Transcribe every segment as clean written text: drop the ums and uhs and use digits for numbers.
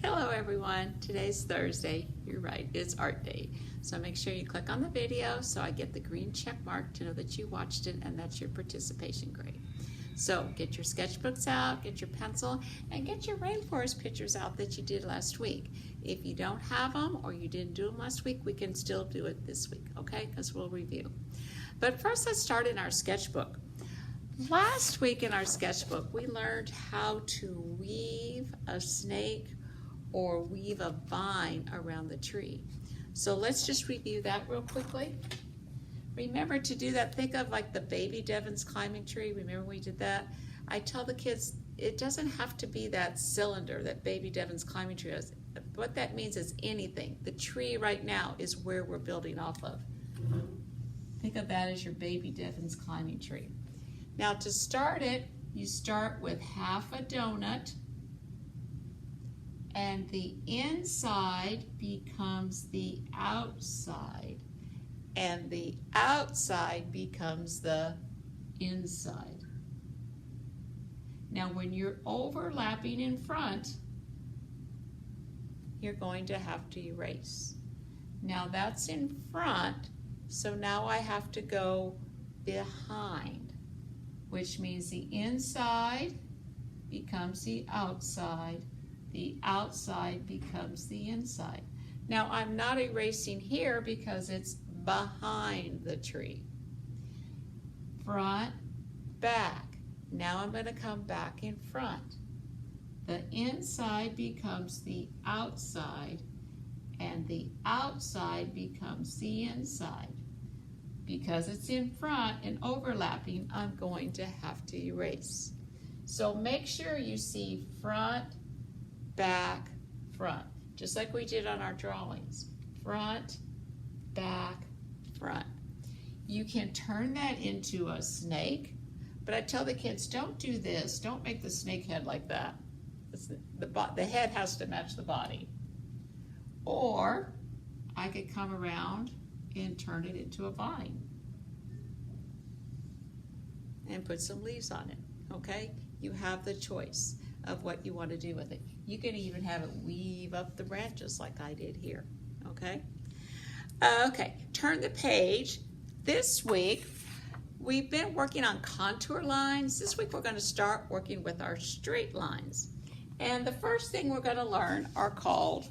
Hello everyone, today's Thursday. You're right, it's art day. So make sure you click on the video so I get the green check mark to know that you watched it and that's your participation grade. So get your sketchbooks out, get your pencil, and get your rainforest pictures out that you did last week. If you don't have them or you didn't do them last week, we can still do it this week, okay? Because we'll review. But first let's start in our sketchbook. Last week in our sketchbook, we learned how to weave a snake or weave a vine around the tree. So let's just review that real quickly. Remember to do that, think of like the baby Devon's climbing tree. Remember we did that? I tell the kids, it doesn't have to be that cylinder that baby Devon's climbing tree is. What that means is anything. The tree right now is where we're building off of. Think of that as your baby Devon's climbing tree. Now to start it, you start with half a donut, and the inside becomes the outside, and the outside becomes the inside. Now when you're overlapping in front, you're going to have to erase. Now that's in front, so now I have to go behind, which means the inside becomes the outside becomes the inside. Now I'm not erasing here because it's behind the tree. Front, back. Now I'm going to come back in front. The inside becomes the outside, and the outside becomes the inside. Because it's in front and overlapping, I'm going to have to erase. So make sure you see front, back, front, just like we did on our drawings. Front, back, front. You can turn that into a snake, but I tell the kids, don't do this. Don't make the snake head like that. The head has to match the body. Or I could come around and turn it into a vine and put some leaves on it, okay? You have the choice of what you want to do with it. You can even have it weave up the branches like I did here, okay? Okay, turn the page. This week, we've been working on contour lines. This week, we're going to start working with our straight lines. And the first thing we're going to learn are called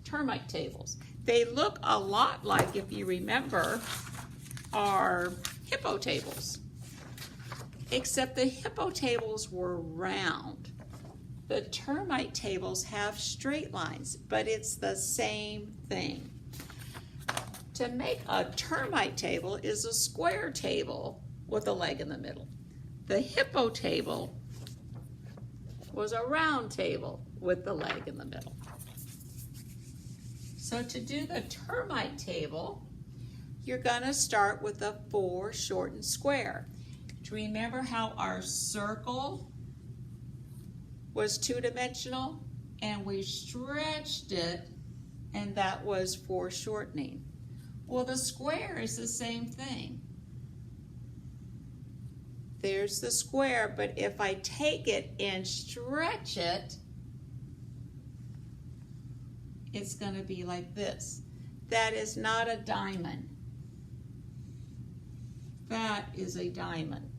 termite tables. They look a lot like, if you remember, our hippo tables, except the hippo tables were round. The termite tables have straight lines, but it's the same thing. To make a termite table is a square table with a leg in the middle. The hippo table was a round table with the leg in the middle. So to do the termite table, you're gonna start with a foreshortened square. Do you remember how our circle was two-dimensional and we stretched it and that was foreshortening? Well, the square is the same thing. There's the square, but if I take it and stretch it, it's going to be like this. That is not a diamond. That is a diamond.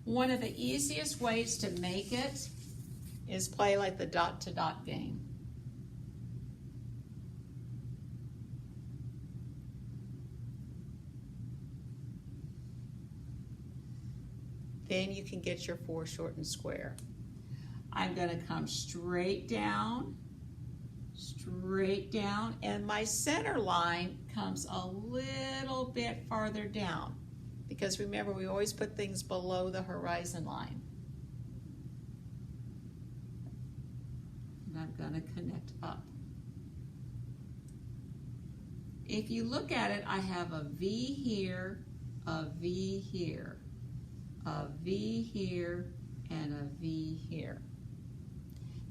One of the easiest ways to make it is play like the dot-to-dot game. Then you can get your foreshortened square. I'm going to come straight down, and my center line comes a little bit farther down, because remember, we always put things below the horizon line. And I'm going to connect up. If you look at it, I have a V here, a V here, a V here, and a V here.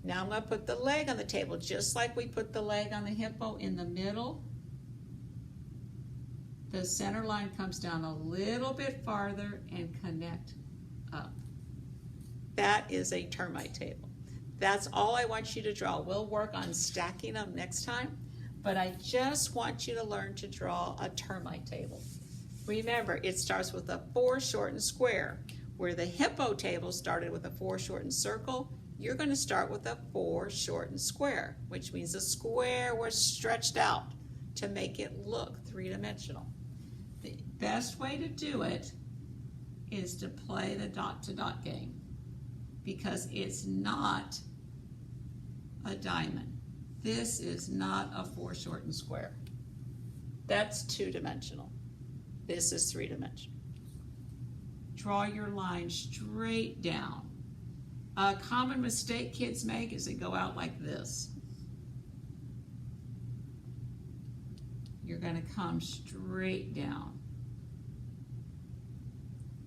Now I'm going to put the leg on the table, just like we put the leg on the hippo in the middle. The center line comes down a little bit farther and connect up. That is a termite table. That's all I want you to draw. We'll work on stacking them next time, but I just want you to learn to draw a termite table. Remember, it starts with a foreshortened square. Where the hippo table started with a foreshortened circle, you're going to start with a foreshortened square, which means the square was stretched out to make it look three-dimensional. The best way to do it is to play the dot-to-dot game, because it's not a diamond. This is not a foreshortened square. That's two-dimensional. This is three-dimensional. Draw your line straight down. A common mistake kids make is they go out like this. You're going to come straight down.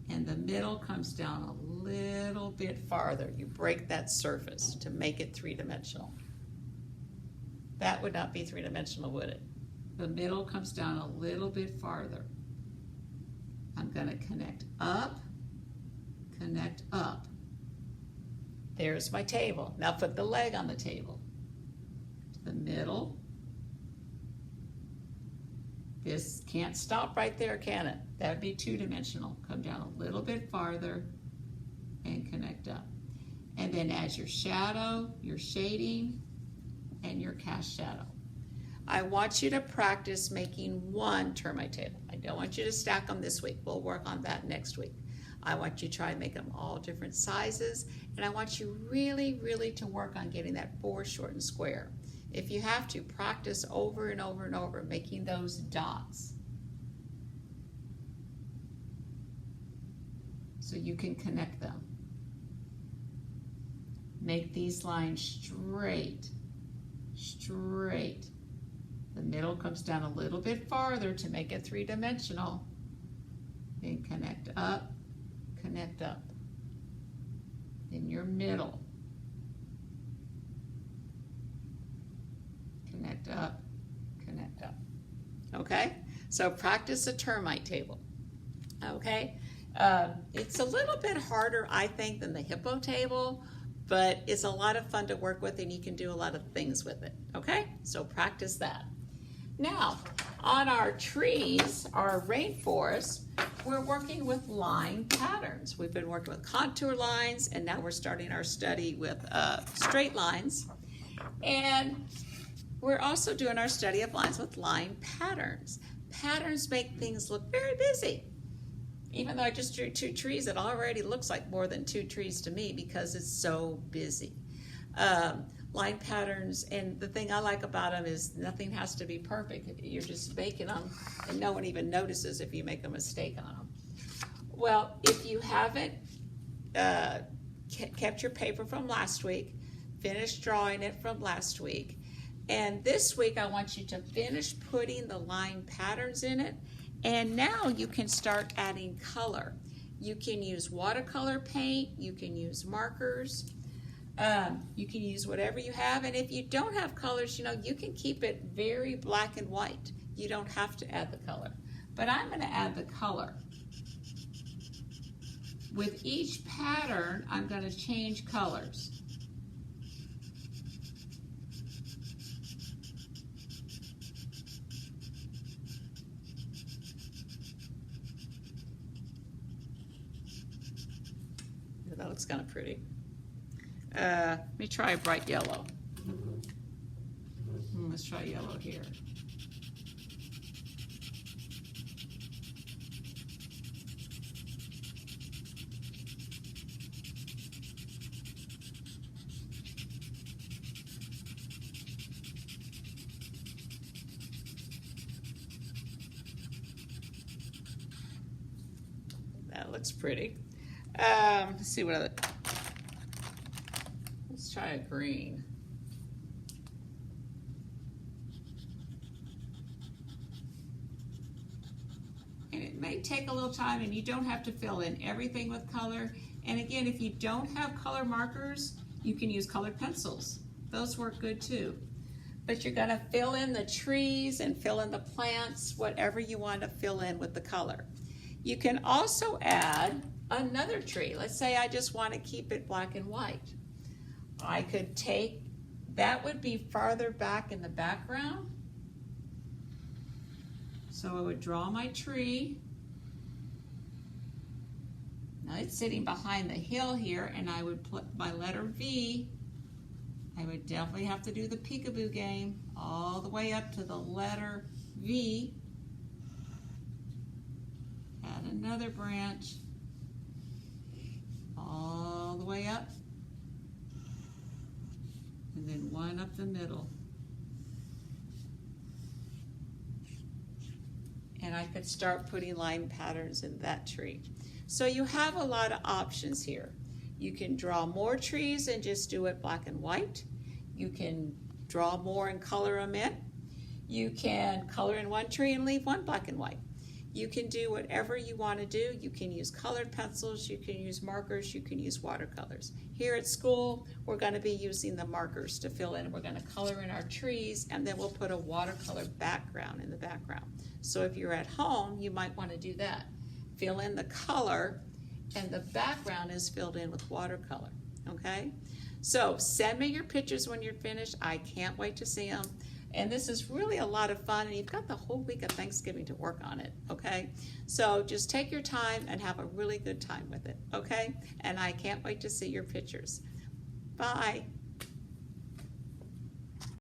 And the middle comes down a little bit farther. You break that surface to make it three-dimensional. That would not be three-dimensional, would it? The middle comes down a little bit farther. I'm going to connect up, connect up. There's my table. Now put the leg on the table. The middle. This can't stop right there, can it? That would be two-dimensional. Come down a little bit farther and connect up. And then add your shadow, your shading, and your cast shadow. I want you to practice making one termite table. I don't want you to stack them this week. We'll work on that next week. I want you to try and make them all different sizes, and I want you really, really to work on getting that foreshortened square. If you have to, practice over and over and over, making those dots so you can connect them. Make these lines straight, straight. The middle comes down a little bit farther to make it three-dimensional. Then connect up, connect up. Then your middle. Connect up, connect up. Okay? So practice a termite table. Okay? It's a little bit harder, I think, than the hippo table, but it's a lot of fun to work with and you can do a lot of things with it. Okay? So practice that. Now, on our trees, our rainforest, we're working with line patterns. We've been working with contour lines, and now we're starting our study with straight lines. And we're also doing our study of lines with line patterns. Patterns make things look very busy. Even though I just drew two trees, it already looks like more than two trees to me because it's so busy. Line patterns, and the thing I like about them is nothing has to be perfect. You're just making them, and no one even notices if you make a mistake on them. Well, if you haven't kept your paper from last week, finish drawing it from last week, and this week I want you to finish putting the line patterns in it, and now you can start adding color. You can use watercolor paint, you can use markers, you can use whatever you have, and if you don't have colors, you can keep it very black and white. You don't have to add the color. But I'm going to add the color. With each pattern, I'm going to change colors. That looks kind of pretty. Let me try a bright yellow. Let's try yellow here. That looks pretty. Let's see what other. Let's try a green. And it may take a little time, and you don't have to fill in everything with color. And again, if you don't have color markers, you can use colored pencils. Those work good too. But you're going to fill in the trees and fill in the plants, whatever you want to fill in with the color. You can also add another tree. Let's say I just want to keep it black and white. I could take, that would be farther back in the background. So I would draw my tree. Now it's sitting behind the hill here, and I would put my letter V. I would definitely have to do the peekaboo game all the way up to the letter V. Add another branch all the way up, and then one up the middle. And I could start putting line patterns in that tree. So you have a lot of options here. You can draw more trees and just do it black and white. You can draw more and color them in. You can color in one tree and leave one black and white. You can do whatever you want to do. You can use colored pencils, you can use markers, you can use watercolors. Here at school, we're going to be using the markers to fill in. We're going to color in our trees, and then we'll put a watercolor background in the background. So if you're at home, you might want to do that. Fill in the color, and the background is filled in with watercolor, okay? So send me your pictures when you're finished. I can't wait to see them. And this is really a lot of fun, and you've got the whole week of Thanksgiving to work on it, okay? So just take your time and have a really good time with it, okay? And I can't wait to see your pictures. Bye.